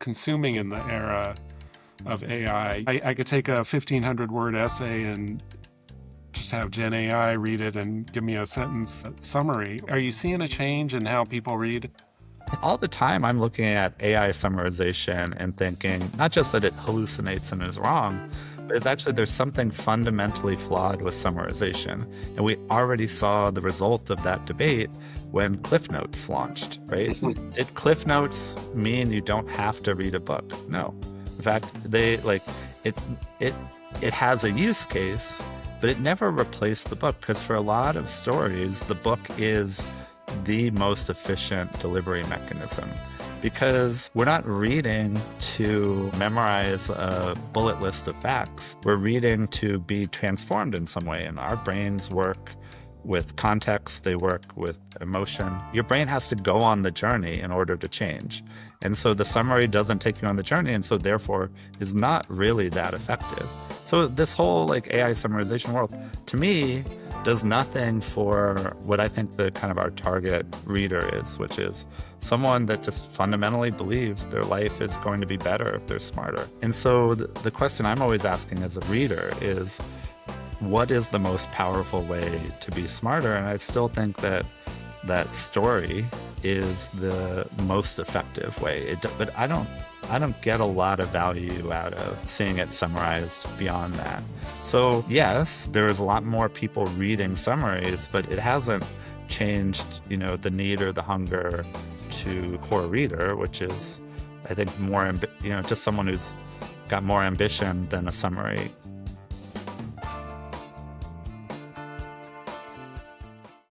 consuming in the era of AI. I could take a 1,500 word essay and just have Gen AI read it and give me a sentence summary. Are you seeing a change in how people read? All the time, I'm looking at AI summarization and thinking not just that it hallucinates and is wrong, but it's actually there's something fundamentally flawed with summarization. And we already saw the result of that debate when Cliff Notes launched, right? Did Cliff Notes mean you don't have to read a book? No. In fact, it has a use case, but it never replaced the book, because for a lot of stories, the book is the most efficient delivery mechanism, because we're not reading to memorize a bullet list of facts. We're reading to be transformed in some way, and our brains work with context, they work with emotion. Your brain has to go on the journey in order to change. And so the summary doesn't take you on the journey, and so therefore is not really that effective. So this whole AI summarization world, to me, does nothing for what I think the kind of our target reader is, which is someone that just fundamentally believes their life is going to be better if they're smarter. And so the question I'm always asking as a reader is, what is the most powerful way to be smarter? And I still think that story is the most effective way. But I don't get a lot of value out of seeing it summarized beyond that. So yes, there's a lot more people reading summaries, but it hasn't changed, the need or the hunger to core reader, which is, I think, more, just someone who's got more ambition than a summary